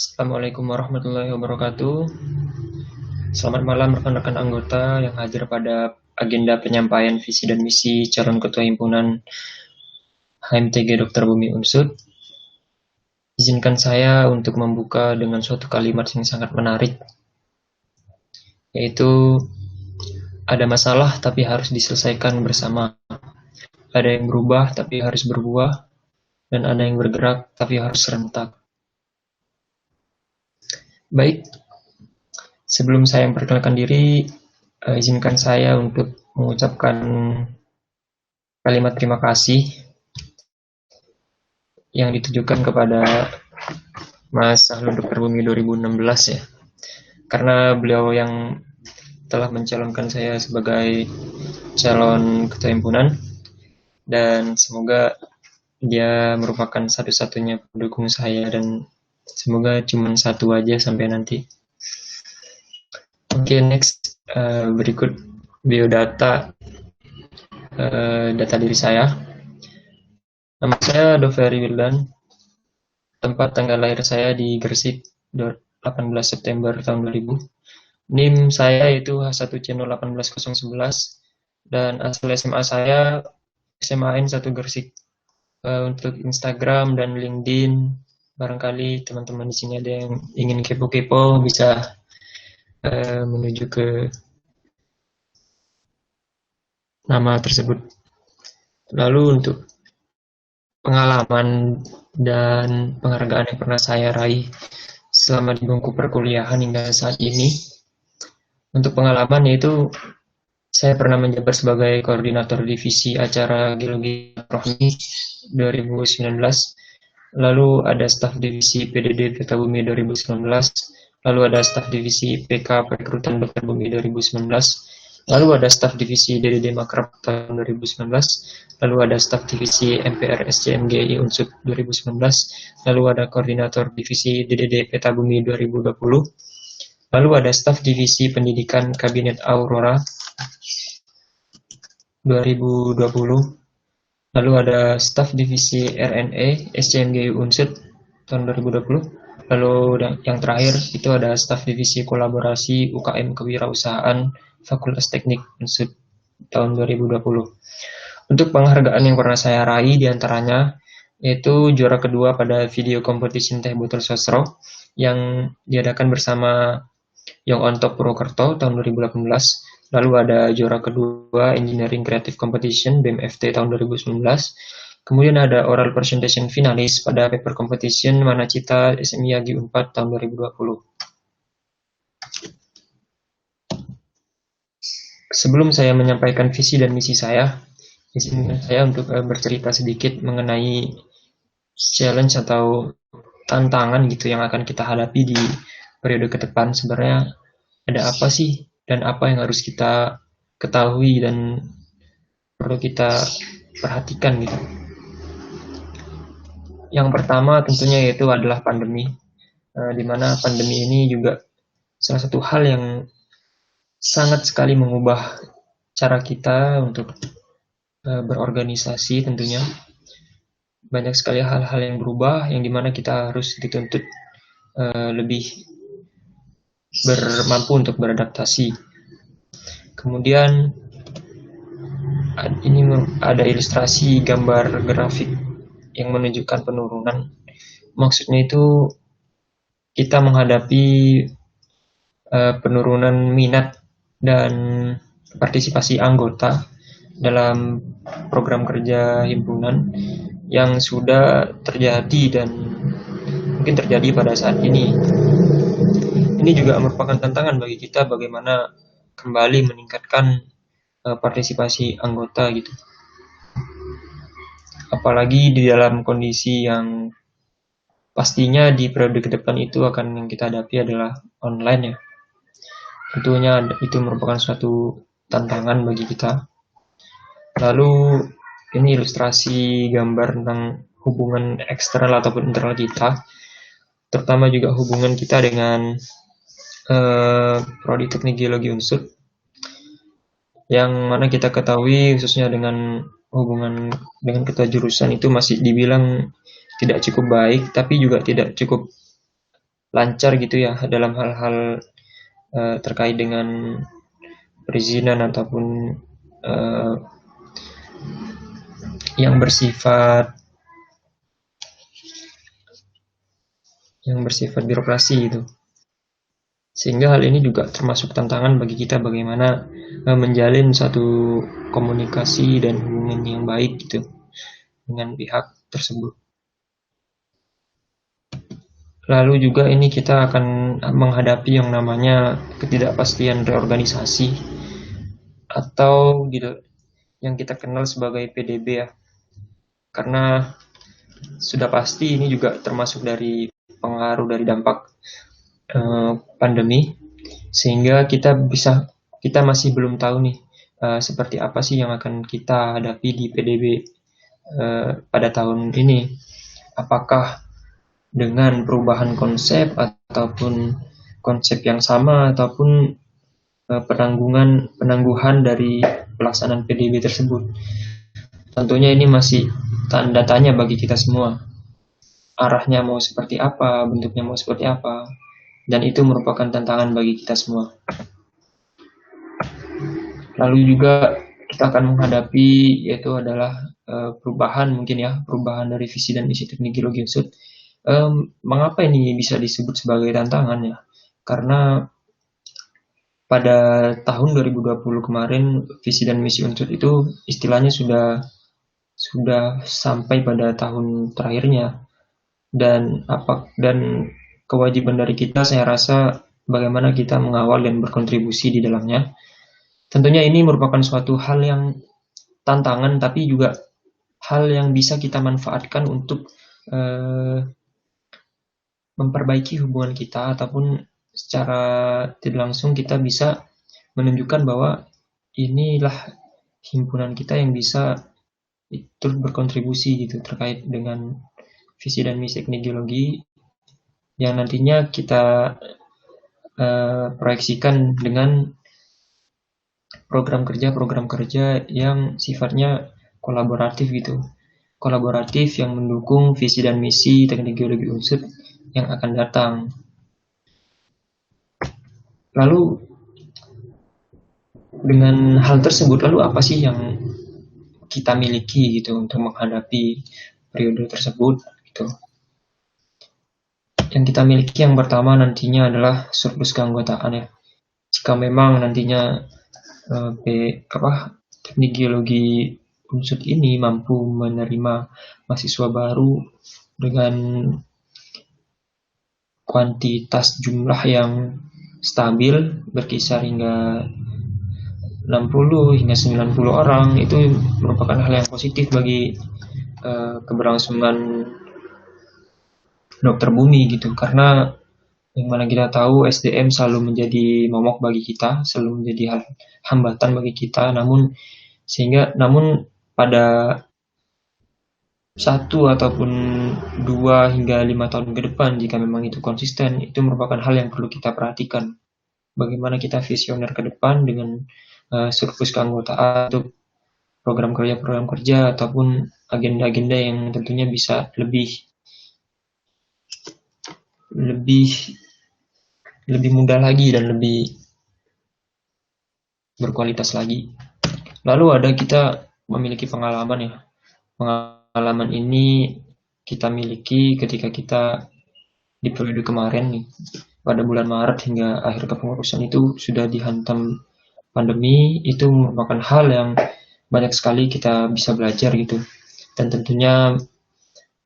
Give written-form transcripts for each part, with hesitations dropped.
Assalamualaikum warahmatullahi wabarakatuh. Selamat malam rekan-rekan anggota yang hadir pada agenda penyampaian visi dan misi calon ketua himpunan HMTG Dr. Bumi Unsud. Izinkan saya untuk membuka dengan suatu kalimat yang sangat menarik, yaitu ada masalah tapi harus diselesaikan bersama. Ada yang berubah tapi harus berbuah, dan ada yang bergerak tapi harus serentak. Baik, sebelum saya memperkenalkan diri, izinkan saya untuk mengucapkan kalimat terima kasih yang ditujukan kepada Mas Sahlun Dr. Bumi 2016 ya. Karena beliau yang telah mencalonkan saya sebagai calon ketua himpunan, dan semoga dia merupakan satu-satunya pendukung saya, dan semoga cuma satu aja sampai nanti. Oke, next, berikut biodata data diri saya. Nama saya Doveri Wildan. Tempat tanggal lahir saya di Gresik, 18 September tahun 2000. NIM saya itu H1C018011, dan asal SMA saya SMAN 1 Gresik. Untuk Instagram dan LinkedIn, barangkali teman-teman di sini ada yang ingin kepo-kepo bisa menuju ke nama tersebut. Lalu untuk pengalaman dan penghargaan yang pernah saya raih selama di bangku perkuliahan hingga saat ini. Untuk pengalaman yaitu saya pernah menjabat sebagai koordinator divisi acara geologi rohmi 2019. Lalu ada staf divisi PDD Peta Bumi 2019. Lalu ada staf divisi PK Perekrutan Dr. Bumi 2019. Lalu ada staf divisi DDD Makrab tahun 2019. Lalu ada staf divisi MPR SCMGI Unsud 2019. Lalu ada koordinator divisi DDD Peta Bumi 2020. Lalu ada staf divisi pendidikan Kabinet Aurora 2020. Lalu ada staf divisi RNE SCMGI Unsud tahun 2020. Lalu yang terakhir itu ada staf divisi kolaborasi UKM Kewirausahaan Fakultas Teknik Unsud tahun 2020. Untuk penghargaan yang pernah saya raih diantaranya yaitu juara kedua pada video competition teh botol sosro yang diadakan bersama Young on Top Purwokerto tahun 2018. Lalu ada juara kedua Engineering Creative Competition BMFT tahun 2019. Kemudian ada oral presentation finalis pada paper competition Manacita SMI Agi Unpad tahun 2020. Sebelum saya menyampaikan visi dan misi saya, izinkan saya untuk bercerita sedikit mengenai challenge atau tantangan gitu yang akan kita hadapi di periode ke depan. Sebenarnya ada apa sih dan apa yang harus kita ketahui dan perlu kita perhatikan gitu. Yang pertama tentunya yaitu adalah pandemi, di mana pandemi ini juga salah satu hal yang sangat sekali mengubah cara kita untuk berorganisasi tentunya. Banyak sekali hal-hal yang berubah, yang dimana kita harus dituntut lebih mampu untuk beradaptasi. Kemudian ini ada ilustrasi gambar grafik yang menunjukkan penurunan. Maksudnya itu kita menghadapi penurunan minat dan partisipasi anggota dalam program kerja himpunan yang sudah terjadi dan mungkin terjadi pada saat ini. Ini juga merupakan tantangan bagi kita bagaimana kembali meningkatkan partisipasi anggota gitu. Apalagi di dalam kondisi yang pastinya di periode ke depan itu akan yang kita hadapi adalah online ya. Tentunya itu merupakan suatu tantangan bagi kita. Lalu ini ilustrasi gambar tentang hubungan eksternal ataupun internal kita, terutama juga hubungan kita dengan Prodi Teknik Geologi Unsud, yang mana kita ketahui khususnya dengan hubungan dengan ketua jurusan itu masih dibilang tidak cukup baik, tapi juga tidak cukup lancar gitu ya dalam hal-hal terkait dengan perizinan ataupun uh, yang bersifat birokrasi itu. Sehingga hal ini juga termasuk tantangan bagi kita bagaimana menjalin satu komunikasi dan hubungan yang baik gitu dengan pihak tersebut. Lalu juga ini kita akan menghadapi yang namanya ketidakpastian reorganisasi atau gitu yang kita kenal sebagai PDB ya. Karena sudah pasti ini juga termasuk dari pengaruh dari dampak pandemi, sehingga kita masih belum tahu nih seperti apa sih yang akan kita hadapi di PDB pada tahun ini. Apakah dengan perubahan konsep ataupun konsep yang sama ataupun penangguhan dari pelaksanaan PDB tersebut. Tentunya ini masih tanda tanya bagi kita semua. Arahnya mau seperti apa, bentuknya mau seperti apa, dan itu merupakan tantangan bagi kita semua. Lalu juga kita akan menghadapi yaitu adalah perubahan dari visi dan misi teknik geologi unsur. Mengapa ini bisa disebut sebagai tantangan ya? Karena pada tahun 2020 kemarin visi dan misi unsur itu istilahnya sudah sampai pada tahun terakhirnya, dan kewajiban dari kita saya rasa bagaimana kita mengawal dan berkontribusi di dalamnya. Tentunya ini merupakan suatu hal yang tantangan, tapi juga hal yang bisa kita manfaatkan untuk memperbaiki hubungan kita, ataupun secara tidak langsung kita bisa menunjukkan bahwa inilah himpunan kita yang bisa turut berkontribusi gitu terkait dengan visi dan misi teknik geologi yang nantinya kita proyeksikan dengan program kerja yang sifatnya kolaboratif gitu. Kolaboratif yang mendukung visi dan misi teknik geologi unsur yang akan datang. Lalu dengan hal tersebut, lalu apa sih yang kita miliki gitu untuk menghadapi periode tersebut gitu. Yang kita miliki yang pertama nantinya adalah surplus keanggotaan ya. Jika memang nantinya teknik geologi unsur ini mampu menerima mahasiswa baru dengan kuantitas jumlah yang stabil berkisar hingga 60 hingga 90 orang, itu merupakan hal yang positif bagi keberlangsungan dokter bumi gitu, karena yang mana kita tahu SDM selalu menjadi momok bagi kita, selalu menjadi hambatan bagi kita, namun pada 1 ataupun 2 hingga 5 tahun ke depan, jika memang itu konsisten, itu merupakan hal yang perlu kita perhatikan. Bagaimana kita visioner ke depan dengan surplus keanggotaan untuk program kerja ataupun agenda-agenda yang tentunya bisa lebih mudah lagi dan lebih berkualitas lagi. Lalu kita memiliki pengalaman ya. Pengalaman ini kita miliki ketika kita di periode kemarin nih, pada bulan Maret hingga akhir kepengurusan itu sudah dihantam pandemi. Itu merupakan hal yang banyak sekali kita bisa belajar gitu, dan tentunya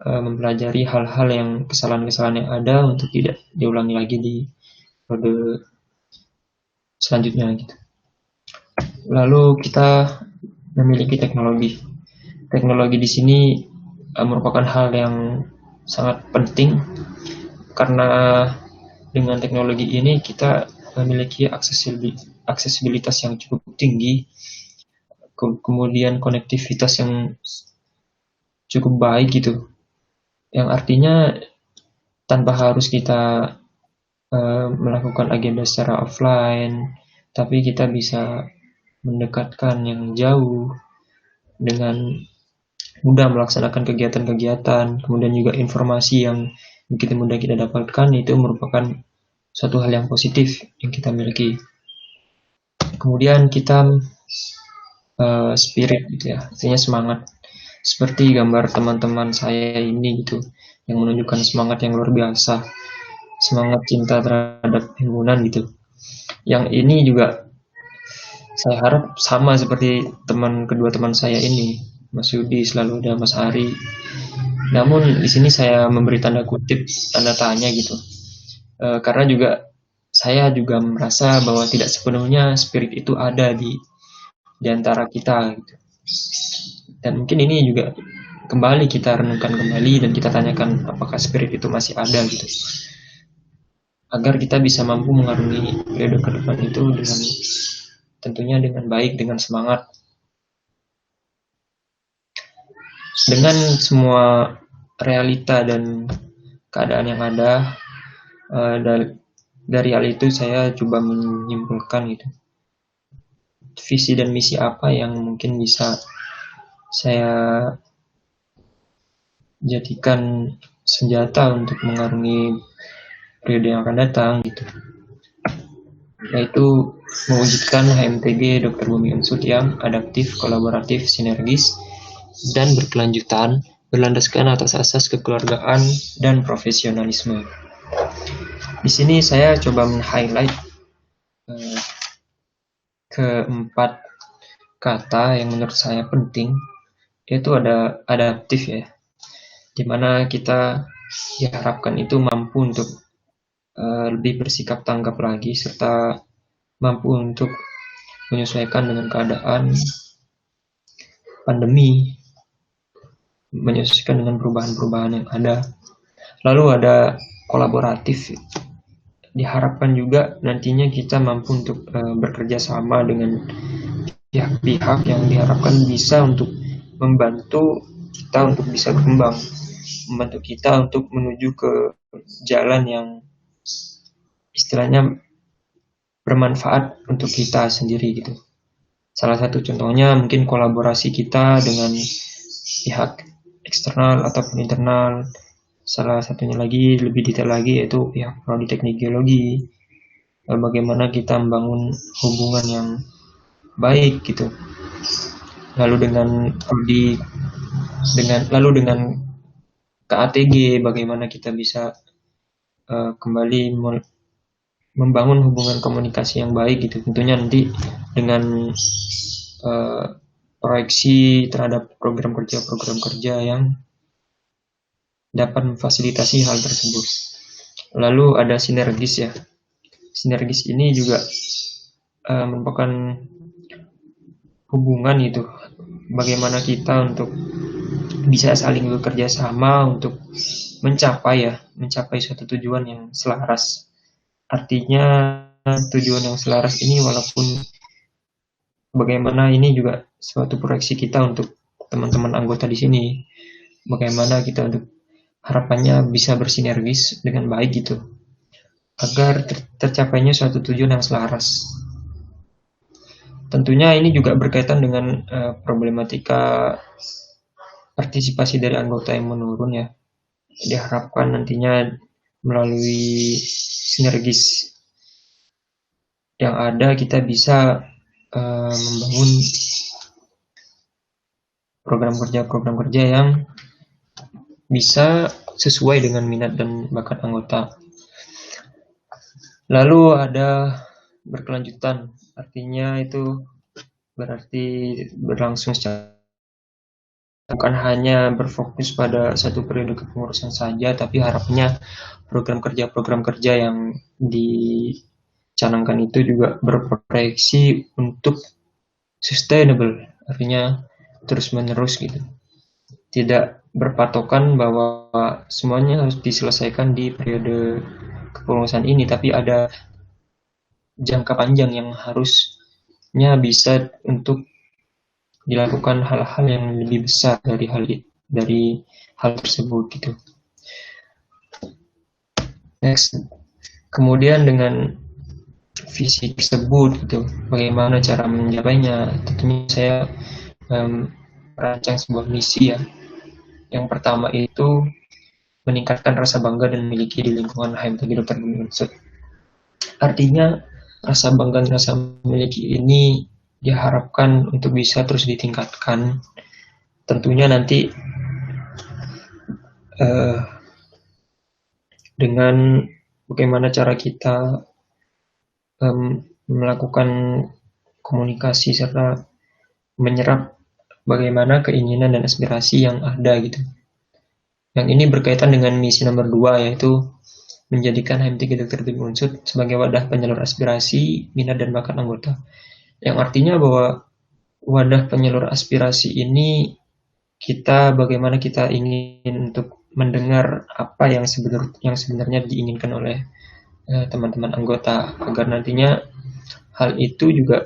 mempelajari hal-hal yang kesalahan-kesalahan yang ada untuk tidak diulangi lagi di periode selanjutnya gitu. Lalu kita memiliki teknologi di sini merupakan hal yang sangat penting, karena dengan teknologi ini kita memiliki aksesibilitas yang cukup tinggi, kemudian konektivitas yang cukup baik gitu, yang artinya tanpa harus kita melakukan agenda secara offline, tapi kita bisa mendekatkan yang jauh dengan mudah melaksanakan kegiatan-kegiatan, kemudian juga informasi yang begitu mudah kita dapatkan, itu merupakan suatu hal yang positif yang kita miliki. Kemudian kita spirit gitu ya, artinya semangat. Seperti gambar teman-teman saya ini gitu, yang menunjukkan semangat yang luar biasa, semangat cinta terhadap himpunan gitu. Yang ini juga saya harap sama seperti kedua teman saya ini, Mas Yudi, selalu ada Mas Ari. Namun di sini saya memberi tanda kutip, tanda tanya gitu, karena juga saya juga merasa bahwa tidak sepenuhnya spirit itu ada di antara kita gitu. Dan mungkin ini juga kembali kita renungkan kembali dan kita tanyakan apakah spirit itu masih ada gitu, agar kita bisa mampu mengarungi periode ke depan itu dengan tentunya dengan baik, dengan semangat, dengan semua realita dan keadaan yang ada. Dari hal itu saya coba menyimpulkan gitu, visi dan misi apa yang mungkin bisa saya jadikan senjata untuk mengarungi periode yang akan datang gitu, yaitu mewujudkan HMTG Dr. Bumi Unsud yang adaptif, kolaboratif, sinergis, dan berkelanjutan, berlandaskan atas asas kekeluargaan dan profesionalisme. Di sini saya coba men-highlight keempat kata yang menurut saya penting, yaitu ada adaptif ya, dimana kita diharapkan itu mampu untuk lebih bersikap tanggap lagi, serta mampu untuk menyesuaikan dengan keadaan pandemi, menyesuaikan dengan perubahan-perubahan yang ada. Lalu ada kolaboratif, diharapkan juga nantinya kita mampu untuk bekerja sama dengan pihak-pihak yang diharapkan bisa untuk membantu kita untuk bisa berkembang, membantu kita untuk menuju ke jalan yang istilahnya bermanfaat untuk kita sendiri gitu. Salah satu contohnya mungkin kolaborasi kita dengan pihak eksternal ataupun internal. Salah satunya lagi, lebih detail lagi, yaitu pihak prodi teknik geologi. Bagaimana kita membangun hubungan yang baik gitu. Lalu dengan prodi, dengan KATG, bagaimana kita bisa kembali membangun hubungan komunikasi yang baik gitu. Tentunya nanti dengan proyeksi terhadap program kerja yang dapat memfasilitasi hal tersebut. Lalu ada sinergis ya. Sinergis ini juga merupakan hubungan itu, bagaimana kita untuk bisa saling bekerja sama untuk mencapai suatu tujuan yang selaras. Artinya tujuan yang selaras ini, walaupun bagaimana ini juga suatu proyeksi kita untuk teman-teman anggota di sini, bagaimana kita untuk harapannya bisa bersinergis dengan baik gitu, agar tercapainya suatu tujuan yang selaras. Tentunya ini juga berkaitan dengan problematika partisipasi dari anggota yang menurun ya. Diharapkan nantinya melalui sinergis yang ada kita bisa membangun program kerja yang bisa sesuai dengan minat dan bakat anggota. Lalu ada berkelanjutan, artinya itu berarti berlangsung secara bukan hanya berfokus pada satu periode kepengurusan saja, tapi harapannya program kerja yang dicanangkan itu juga berproyeksi untuk sustainable, artinya terus menerus gitu. Tidak berpatokan bahwa semuanya harus diselesaikan di periode kepengurusan ini, tapi ada jangka panjang yang harusnya bisa untuk dilakukan hal-hal yang lebih besar dari hal tersebut gitu. Next, kemudian dengan visi tersebut gitu, bagaimana cara mencapainya? Tentunya saya merancang sebuah misi ya. Yang pertama itu meningkatkan rasa bangga dan memiliki di lingkungan HMTG Dr. Bumi Unsut. Artinya rasa bangga dan rasa memiliki ini diharapkan untuk bisa terus ditingkatkan. Tentunya nanti dengan bagaimana cara kita melakukan komunikasi serta menyerap bagaimana keinginan dan aspirasi yang ada gitu. Yang ini berkaitan dengan misi nomor 2, yaitu menjadikan HMTG Dr. Bumi Unsut sebagai wadah penyalur aspirasi, minat dan bakat anggota. Yang artinya bahwa wadah penyalur aspirasi ini bagaimana kita ingin untuk mendengar apa yang sebenarnya diinginkan oleh teman-teman anggota, agar nantinya hal itu juga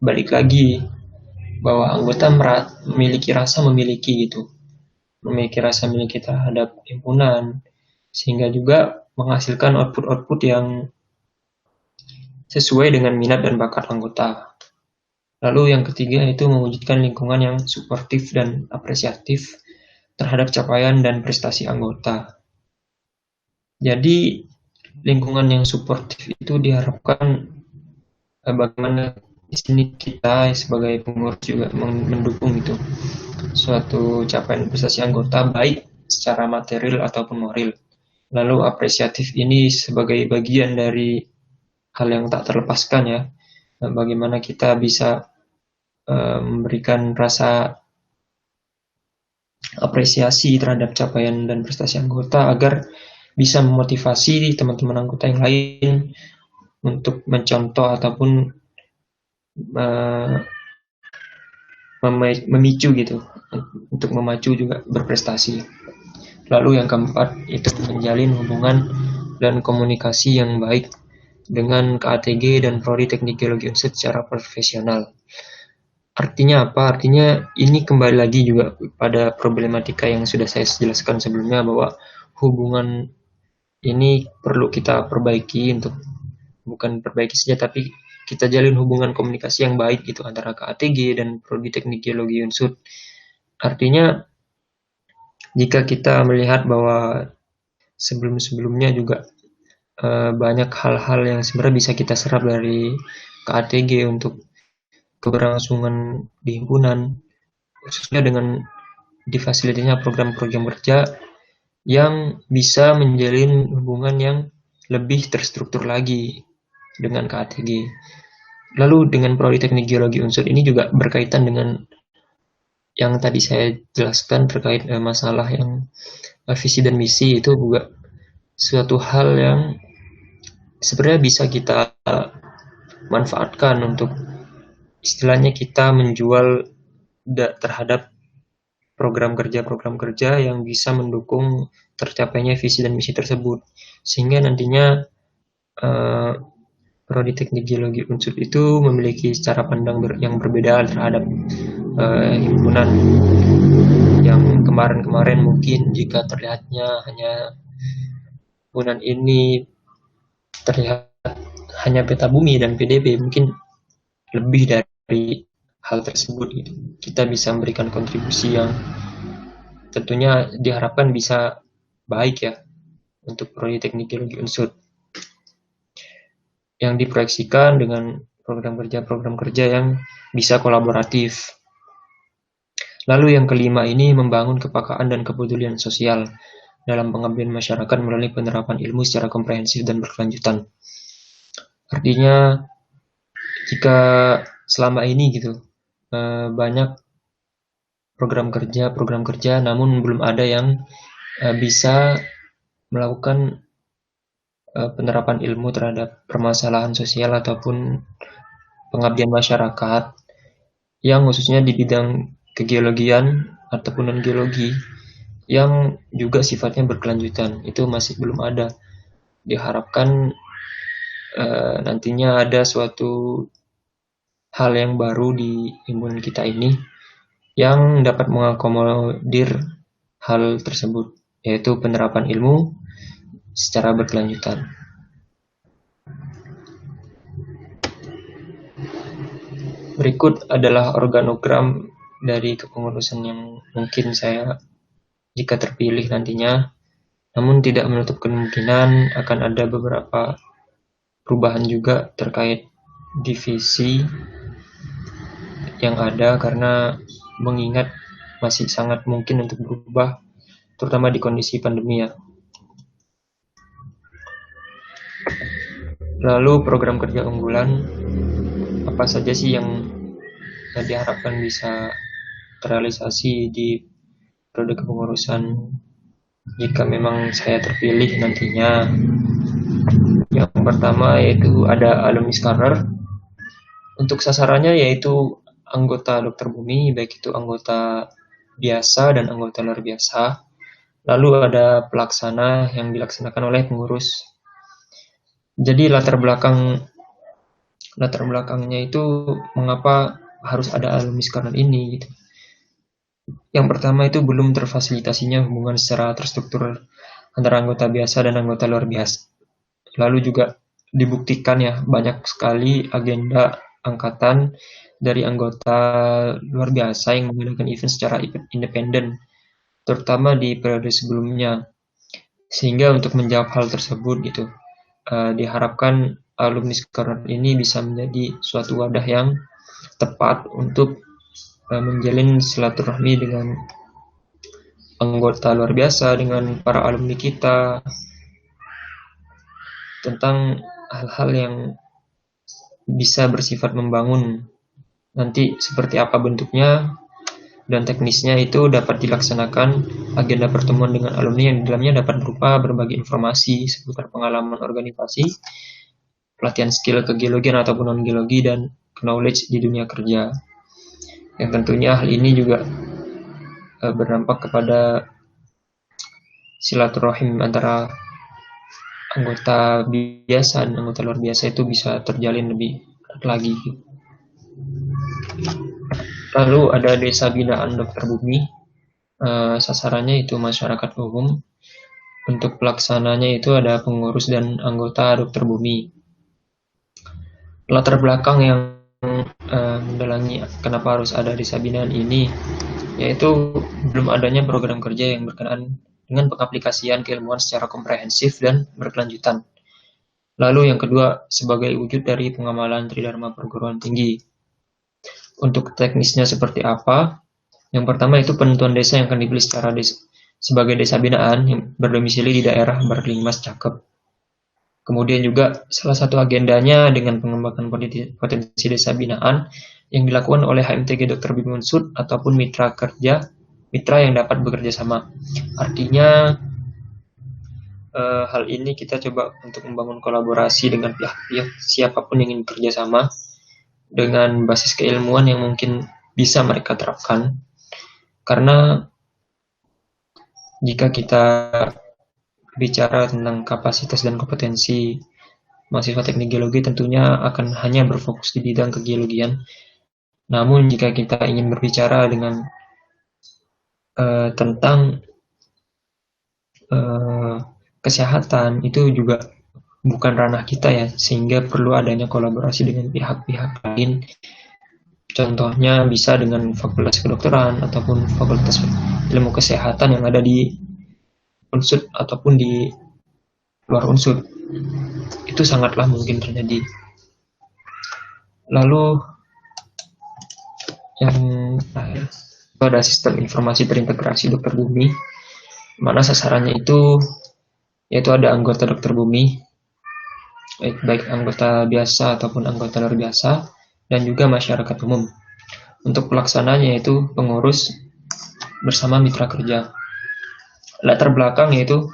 balik lagi bahwa anggota memiliki rasa memiliki terhadap himpunan, sehingga juga menghasilkan output-output yang sesuai dengan minat dan bakat anggota. Lalu yang ketiga itu mewujudkan lingkungan yang suportif dan apresiatif terhadap capaian dan prestasi anggota. Jadi lingkungan yang suportif itu diharapkan bagaimana di sini kita sebagai pengurus juga mendukung itu suatu capaian prestasi anggota baik secara material ataupun moral. Lalu apresiatif ini sebagai bagian dari hal yang tak terlepaskan ya, bagaimana kita bisa memberikan rasa apresiasi terhadap capaian dan prestasi anggota agar bisa memotivasi teman-teman anggota yang lain untuk mencontoh ataupun memicu gitu, untuk memacu juga berprestasi. Lalu yang keempat itu menjalin hubungan dan komunikasi yang baik dengan KATG dan Prodi Teknik Geologi Unsut secara profesional. Artinya apa? Artinya ini kembali lagi juga pada problematika yang sudah saya jelaskan sebelumnya, bahwa hubungan ini perlu kita perbaiki, untuk bukan perbaiki saja tapi kita jalin hubungan komunikasi yang baik gitu antara KATG dan Prodi Teknik Geologi Unsut. Artinya jika kita melihat bahwa sebelum-sebelumnya juga banyak hal-hal yang sebenarnya bisa kita serap dari KATG untuk keberlangsungan di himpunan, khususnya dengan difasilitasinya program-program kerja yang bisa menjalin hubungan yang lebih terstruktur lagi dengan KATG. Lalu dengan Prodi Teknik Geologi Unsut ini juga berkaitan dengan yang tadi saya jelaskan terkait masalah yang visi dan misi, itu juga suatu hal yang sebenarnya bisa kita manfaatkan untuk istilahnya kita menjual terhadap program kerja yang bisa mendukung tercapainya visi dan misi tersebut, sehingga nantinya Prodi Teknik Geologi Unsut itu memiliki cara pandang yang berbeda terhadap himpunan yang kemarin-kemarin. Mungkin jika terlihatnya hanya himpunan ini terlihat hanya Peta Bumi dan PDB, mungkin lebih dari hal tersebut gitu. Kita bisa memberikan kontribusi yang tentunya diharapkan bisa baik ya untuk Prodi Teknik Geologi Unsut, yang diproyeksikan dengan program kerja yang bisa kolaboratif. Lalu yang kelima ini membangun kepekaan dan kepedulian sosial dalam pengabdian masyarakat melalui penerapan ilmu secara komprehensif dan berkelanjutan. Artinya jika selama ini gitu banyak program kerja namun belum ada yang bisa melakukan penerapan ilmu terhadap permasalahan sosial ataupun pengabdian masyarakat yang khususnya di bidang kegeologian ataupun non-geologi yang juga sifatnya berkelanjutan, itu masih belum ada. Diharapkan nantinya ada suatu hal yang baru di himpunan kita ini yang dapat mengakomodir hal tersebut, yaitu penerapan ilmu secara berkelanjutan. Berikut adalah organogram dari kepengurusan yang mungkin saya, jika terpilih nantinya, Namun tidak menutup kemungkinan akan ada beberapa perubahan juga terkait divisi yang ada, karena mengingat masih sangat mungkin untuk berubah, terutama di kondisi pandemi ya. Lalu program kerja unggulan apa saja sih yang diharapkan bisa terrealisasi di periode kepengurusan jika memang saya terpilih nantinya? Yang pertama yaitu ada alumni scholar. Untuk sasarannya yaitu anggota Dokter Bumi, baik itu anggota biasa dan anggota luar biasa. Lalu ada pelaksana yang dilaksanakan oleh pengurus. Jadi latar belakangnya itu mengapa harus ada alumni scholar ini gitu. Yang pertama itu belum terfasilitasinya hubungan secara terstruktur antara anggota biasa dan anggota luar biasa. Lalu juga dibuktikan ya banyak sekali agenda angkatan dari anggota luar biasa yang menggunakan event secara independen, terutama di periode sebelumnya. Sehingga untuk menjawab hal tersebut gitu, diharapkan alumni Corner ini bisa menjadi suatu wadah yang tepat untuk menjalin silaturahmi dengan anggota luar biasa, dengan para alumni kita, tentang hal-hal yang bisa bersifat membangun. Nanti seperti apa bentuknya dan teknisnya itu dapat dilaksanakan agenda pertemuan dengan alumni yang di dalamnya dapat berupa berbagi informasi seputar pengalaman organisasi, pelatihan skill kegeologian ataupun non-geologi, dan knowledge di dunia kerja. Yang tentunya hal ini juga berdampak kepada silaturahim antara anggota biasa dan anggota luar biasa itu bisa terjalin lebih lagi. Lalu ada desa binaan Dokter Bumi, sasarannya itu masyarakat umum. Untuk pelaksananya itu ada pengurus dan anggota Dokter Bumi. Latar belakang yang mendalangi kenapa harus ada desa binaan ini, yaitu belum adanya program kerja yang berkenaan dengan pengaplikasian keilmuan secara komprehensif dan berkelanjutan. Lalu yang kedua, sebagai wujud dari pengamalan Tridharma perguruan tinggi. Untuk teknisnya seperti apa? Yang pertama itu penentuan desa yang akan dipilih sebagai desa binaan yang berdomisili di daerah Barlimas Cakep. Kemudian juga salah satu agendanya dengan pengembangan potensi desa binaan yang dilakukan oleh HMTG Dr. Bumi Unsud ataupun mitra yang dapat bekerja sama. Artinya hal ini kita coba untuk membangun kolaborasi dengan pihak-pihak siapapun yang ingin bekerja sama dengan basis keilmuan yang mungkin bisa mereka terapkan. Karena jika kita bicara tentang kapasitas dan kompetensi mahasiswa teknik geologi, tentunya akan hanya berfokus di bidang kegeologian. Namun jika kita ingin berbicara dengan tentang kesehatan, itu juga bukan ranah kita ya, sehingga perlu adanya kolaborasi dengan pihak-pihak lain. Contohnya bisa dengan fakultas kedokteran ataupun fakultas ilmu kesehatan yang ada di Unsud ataupun di luar Unsud. Itu sangatlah mungkin terjadi. Lalu yang ada sistem informasi terintegrasi Dokter Bumi, mana sasarannya itu yaitu ada anggota Dokter Bumi, baik anggota biasa ataupun anggota luar biasa, dan juga masyarakat umum. Untuk pelaksananya yaitu pengurus bersama mitra kerja. Latar belakang yaitu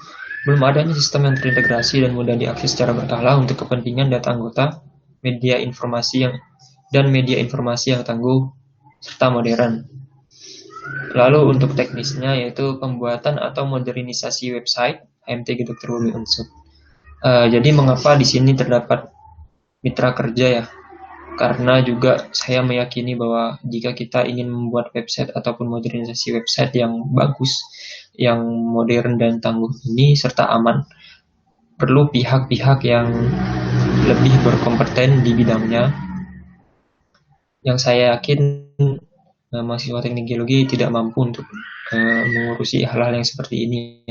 belum adanya sistem yang terintegrasi dan mudah diakses secara berkala untuk kepentingan data anggota, media informasi yang tangguh serta modern. Lalu untuk teknisnya yaitu pembuatan atau modernisasi website HMTG Dr. Bumi Unsud. Jadi mengapa di sini terdapat mitra kerja ya? Karena juga saya meyakini bahwa jika kita ingin membuat website ataupun modernisasi website yang bagus, yang modern dan tangguh ini serta aman, perlu pihak-pihak yang lebih berkompeten di bidangnya. Yang saya yakin mahasiswa teknik geologi tidak mampu untuk mengurusi hal-hal yang seperti ini.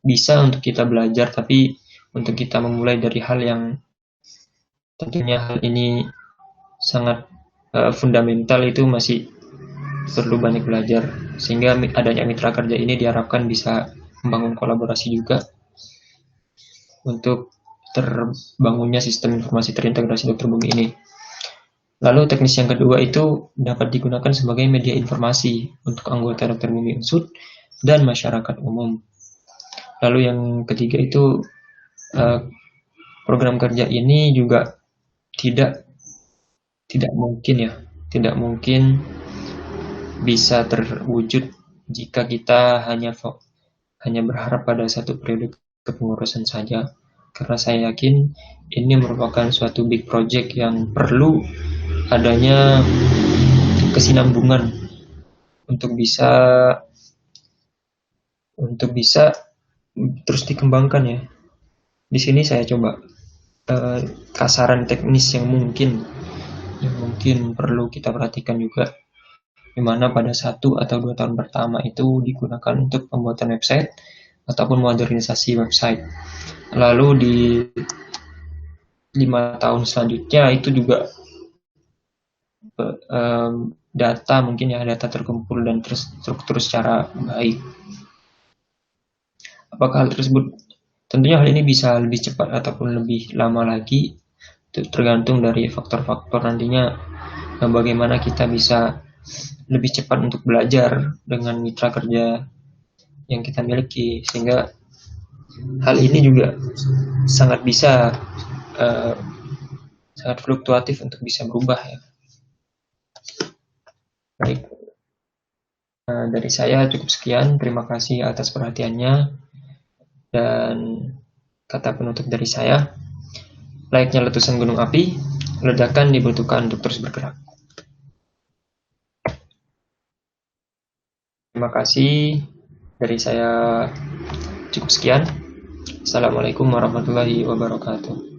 bisa untuk kita belajar, tapi untuk kita memulai dari hal yang tentunya hal ini sangat fundamental, itu masih perlu banyak belajar, sehingga adanya mitra kerja ini diharapkan bisa membangun kolaborasi juga untuk terbangunnya sistem informasi terintegrasi dokter bumi ini. Lalu teknis yang kedua itu dapat digunakan sebagai media informasi untuk anggota dokter bumi Unsud dan masyarakat umum. Lalu yang ketiga itu program kerja ini juga tidak mungkin bisa terwujud jika kita hanya berharap pada satu periode kepengurusan saja, karena saya yakin ini merupakan suatu big project yang perlu adanya kesinambungan untuk bisa terus dikembangkan ya. Di sini saya coba kasaran teknis yang mungkin perlu kita perhatikan juga, di mana pada 1 atau 2 tahun pertama itu digunakan untuk pembuatan website ataupun modernisasi website. Lalu di 5 tahun selanjutnya itu juga data terkumpul dan terstruktur secara baik. Apakah hal tersebut, tentunya hal ini bisa lebih cepat ataupun lebih lama lagi, itu tergantung dari faktor-faktor nantinya bagaimana kita bisa lebih cepat untuk belajar dengan mitra kerja yang kita miliki, sehingga hal ini juga sangat bisa sangat fluktuatif untuk bisa berubah ya. Baik, dari saya cukup sekian. Terima kasih atas perhatiannya, dan kata penutup dari saya, layaknya letusan gunung api, ledakan dibutuhkan untuk terus bergerak. Terima kasih, dari saya cukup sekian. Assalamualaikum warahmatullahi wabarakatuh.